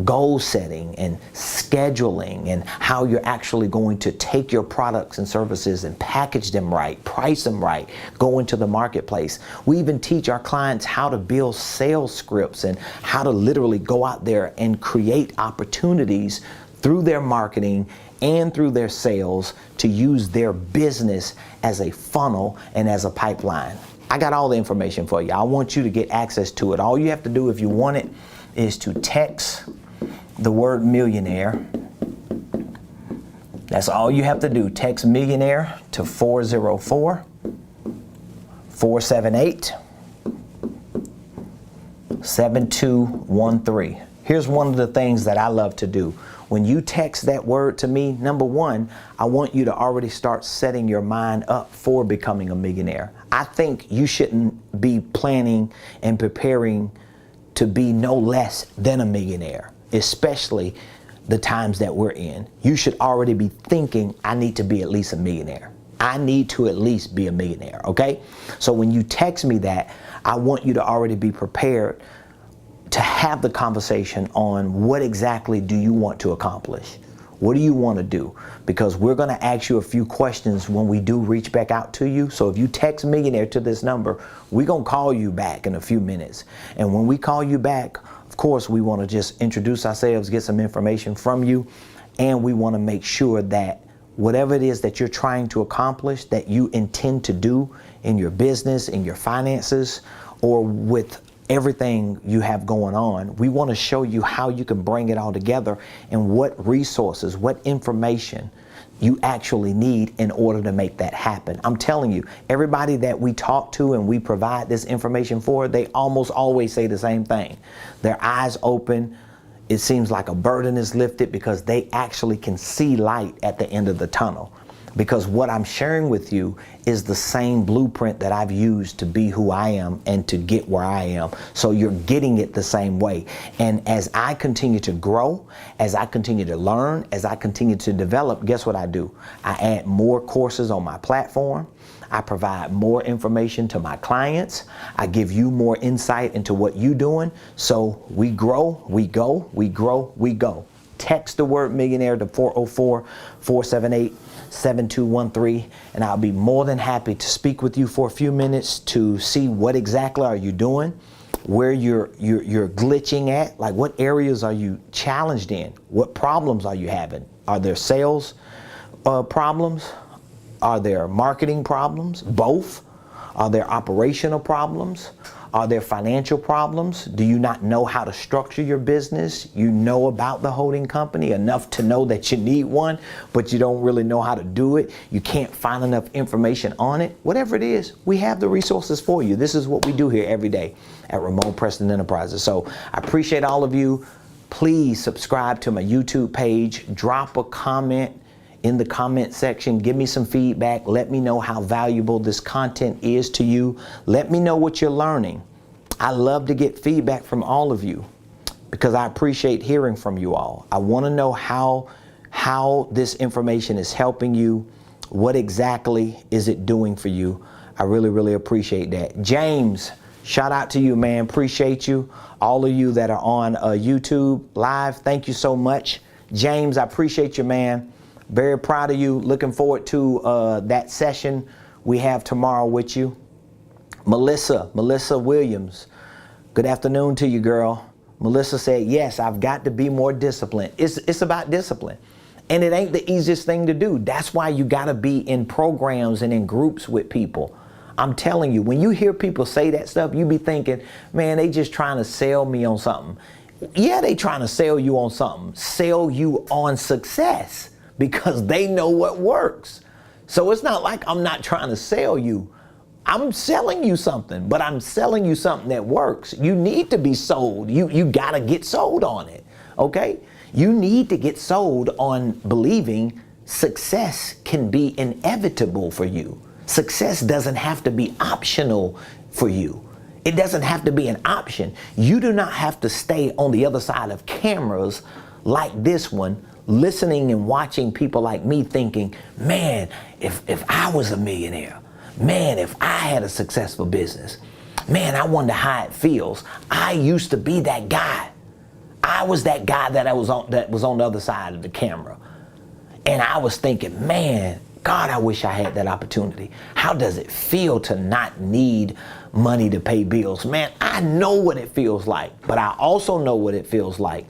goal setting and scheduling and how you're actually going to take your products and services and package them right, price them right, go into the marketplace. We even teach our clients how to build sales scripts and how to literally go out there and create opportunities through their marketing and through their sales to use their business as a funnel and as a pipeline. I got all the information for you. I want you to get access to it. All you have to do if you want it is to text the word millionaire. That's all you have to do. Text millionaire to 404-478-7213. Here's one of the things that I love to do. When you text that word to me, number one, I want you to already start setting your mind up for becoming a millionaire. I think you shouldn't be planning and preparing to be no less than a millionaire, especially the times that we're in. You should already be thinking, I need to be at least a millionaire. I need to at least be a millionaire, okay? So when you text me that, I want you to already be prepared to have the conversation on what exactly do you want to accomplish? What do you want to do? Because we're going to ask you a few questions when we do reach back out to you. So if you text millionaire to this number, we're going to call you back in a few minutes. And when we call you back, of course, we want to just introduce ourselves, get some information from you, and we want to make sure that whatever it is that you're trying to accomplish, that you intend to do in your business, in your finances, or with everything you have going on, we want to show you how you can bring it all together and what resources, what information you actually need in order to make that happen. I'm telling you, everybody that we talk to and we provide this information for, they almost always say the same thing. Their eyes open. It seems like a burden is lifted because they actually can see light at the end of the tunnel. Because what I'm sharing with you is the same blueprint that I've used to be who I am and to get where I am. So you're getting it the same way. And as I continue to grow, as I continue to learn, as I continue to develop, guess what I do? I add more courses on my platform. I provide more information to my clients. I give you more insight into what you're doing. So we grow, we go, we grow, we go. Text the word millionaire to 404-478-7213, and I'll be more than happy to speak with you for a few minutes to see what exactly are you doing, where you're glitching at, like what areas are you challenged in, what problems are you having? Are there sales problems? Are there marketing problems? Both? Are there operational problems? Are there financial problems? Do you not know how to structure your business? You know about the holding company enough to know that you need one, but you don't really know how to do it. You can't find enough information on it. Whatever it is, we have the resources for you. This is what we do here every day at Ramonepreston Enterprises. So I appreciate all of you. Please subscribe to my YouTube page. Drop a comment in the comment section. Give me some feedback. Let me know how valuable this content is to you. Let me know what you're learning. I love to get feedback from all of you because I appreciate hearing from you all. I want to know how this information is helping you. What exactly is it doing for you? I really, really appreciate that. James, shout out to you, man. Appreciate you. All of you that are on YouTube live, thank you so much. James, I appreciate you, man. Very proud of you. Looking forward to that session we have tomorrow with you. Melissa Williams, good afternoon to you, girl. Melissa said, yes, I've got to be more disciplined. It's about discipline. And it ain't the easiest thing to do. That's why you got to be in programs and in groups with people. I'm telling you, when you hear people say that stuff, you be thinking, man, they just trying to sell me on something. Yeah, they trying to sell you on something. Sell you on success. Because they know what works. So it's not like I'm not trying to sell you. I'm selling you something, but I'm selling you something that works. You need to be sold. You got to get sold on it, okay? You need to get sold on believing success can be inevitable for you. Success doesn't have to be optional for you. It doesn't have to be an option. You do not have to stay on the other side of cameras like this one, listening and watching people like me thinking, man, if I was a millionaire, man, if I had a successful business, man, I wonder how it feels. I used to be that guy. I was that guy that was on the other side of the camera. And I was thinking, man, God, I wish I had that opportunity. How does it feel to not need money to pay bills? Man, I know what it feels like, but I also know what it feels like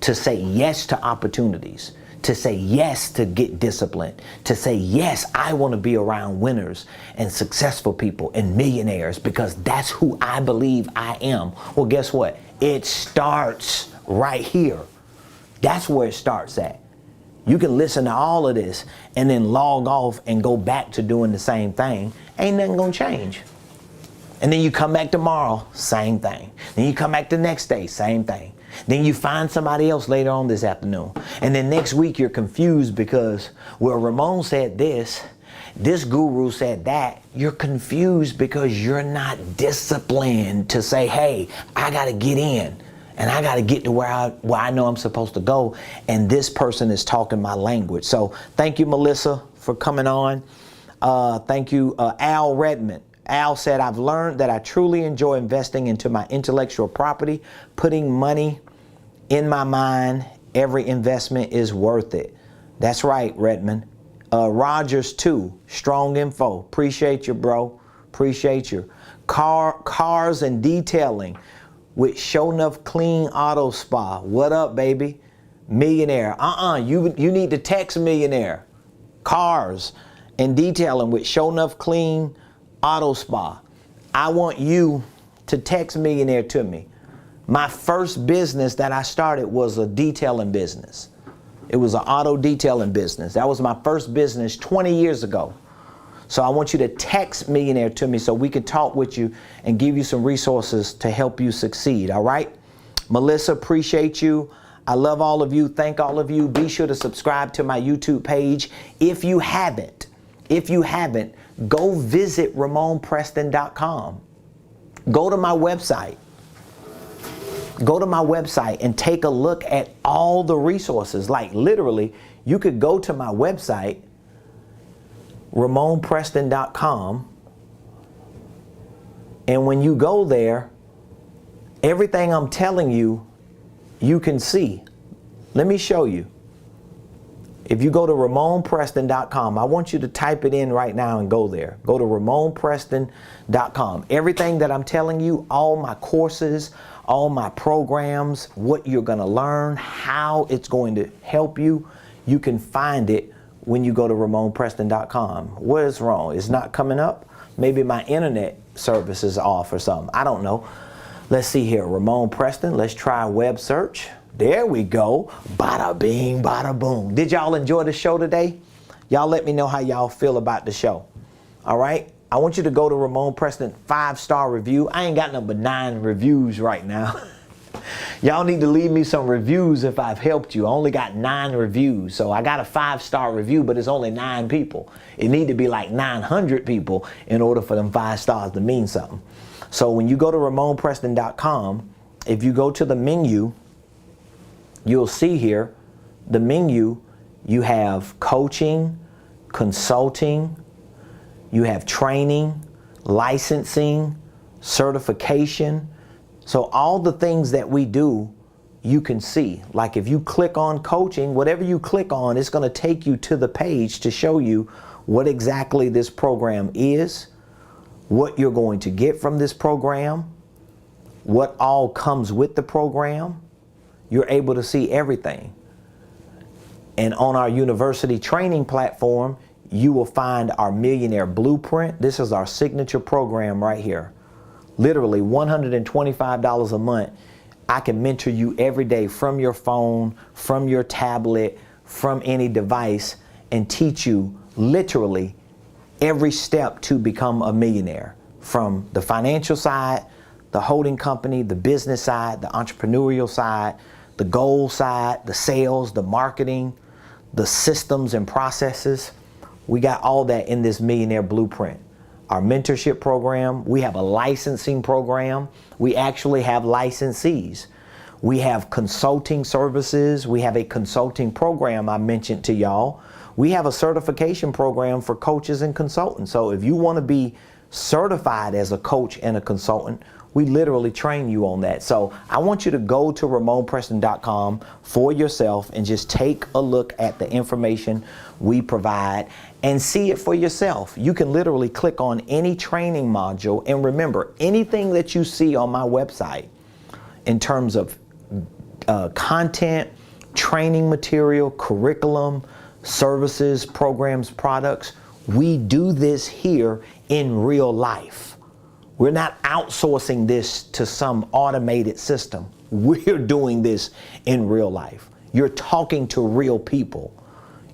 to say yes to opportunities, to say yes to get disciplined, to say yes, I want to be around winners and successful people and millionaires because that's who I believe I am. Well, guess what? It starts right here. That's where it starts at. You can listen to all of this and then log off and go back to doing the same thing. Ain't nothing gonna change. And then you come back tomorrow, same thing. Then you come back the next day, same thing. Then you find somebody else later on this afternoon. And then next week you're confused because, well, Ramon said this guru said that. You're confused because you're not disciplined to say, hey, I gotta get in. And I got to get to where I know I'm supposed to go. And this person is talking my language. So thank you, Melissa, for coming on. Thank you, Al Redmond. Al said, I've learned that I truly enjoy investing into my intellectual property, putting money in my mind. Every investment is worth it. That's right, Redmond. Rogers, too. Strong info. Appreciate you, bro. Appreciate you. Cars and detailing with Show Enough Clean Auto Spa. What up, baby? Millionaire. You need to text Millionaire. Cars and detailing with Show Enough Clean Auto Spa. I want you to text Millionaire to me. My first business that I started was a detailing business. It was an auto detailing business. That was my first business 20 years ago. So I want you to text Millionaire to me so we can talk with you and give you some resources to help you succeed, all right? Melissa, appreciate you. I love all of you. Thank all of you. Be sure to subscribe to my YouTube page. If you haven't, go visit Ramonepreston.com. Go to my website. Go to my website and take a look at all the resources. Like literally, you could go to my website, Ramonepreston.com, and when you go there, everything I'm telling you, you can see. Let me show you. If you go to Ramonepreston.com, I want you to type it in right now and go there. Go to Ramonepreston.com. Everything that I'm telling you, all my courses, all my programs, what you're going to learn, how it's going to help you, you can find it when you go to Ramonepreston.com. What is wrong? It's not coming up? Maybe my internet service is off or something. I don't know. Let's see here. Ramone Preston. Let's try web search. There we go. Bada bing, bada boom. Did y'all enjoy the show today? Y'all let me know how y'all feel about the show. All right? I want you to go to Ramone Preston 5-star review. I ain't got number 9 reviews right now. Y'all need to leave me some reviews if I've helped you. I only got 9 reviews. So I got a 5-star review, but it's only 9 people. It need to be like 900 people in order for them 5 stars to mean something. So when you go to Ramonepreston.com, if you go to the menu, you'll see here, the menu, you have coaching, consulting, you have training, licensing, certification. So all the things that we do, you can see. Like if you click on coaching, whatever you click on, it's going to take you to the page to show you what exactly this program is, what you're going to get from this program, what all comes with the program. You're able to see everything. And on our university training platform, you will find our Millionaire Blueprint. This is our signature program right here. Literally $125 a month. I can mentor you every day from your phone, from your tablet, from any device, and teach you literally every step to become a millionaire. From the financial side, the holding company, the business side, the entrepreneurial side, the goal side, the sales, the marketing, the systems and processes. We got all that in this Millionaire Blueprint. Our mentorship program, we have a licensing program. We actually have licensees. We have consulting services. We have a consulting program I mentioned to y'all. We have a certification program for coaches and consultants. So if you want to be certified as a coach and a consultant, we literally train you on that. So I want you to go to Ramonepreston.com for yourself and just take a look at the information we provide and see it for yourself. You can literally click on any training module, and remember, anything that you see on my website in terms of content, training material, curriculum, services, programs, products. We do this here in real life. We're not outsourcing this to some automated system. We're doing this in real life. You're talking to real people.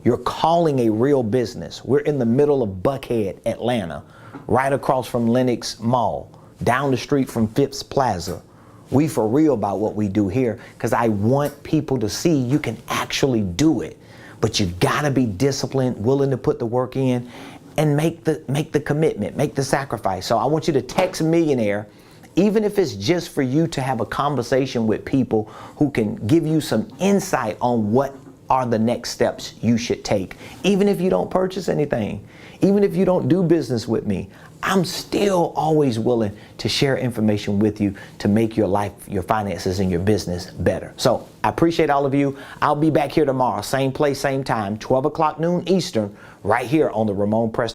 You're calling a real business. We're in the middle of Buckhead, Atlanta, right across from Lenox Mall, down the street from Phipps Plaza. We for real about what we do here, because I want people to see you can actually do it. But you gotta be disciplined, willing to put the work in, and make the commitment, make the sacrifice. So I want you to text Millionaire, even if it's just for you to have a conversation with people who can give you some insight on what are the next steps you should take. Even if you don't purchase anything, even if you don't do business with me, I'm still always willing to share information with you to make your life, your finances, and your business better. So I appreciate all of you. I'll be back here tomorrow, same place, same time, 12 o'clock noon Eastern, right here on the Ramonepreston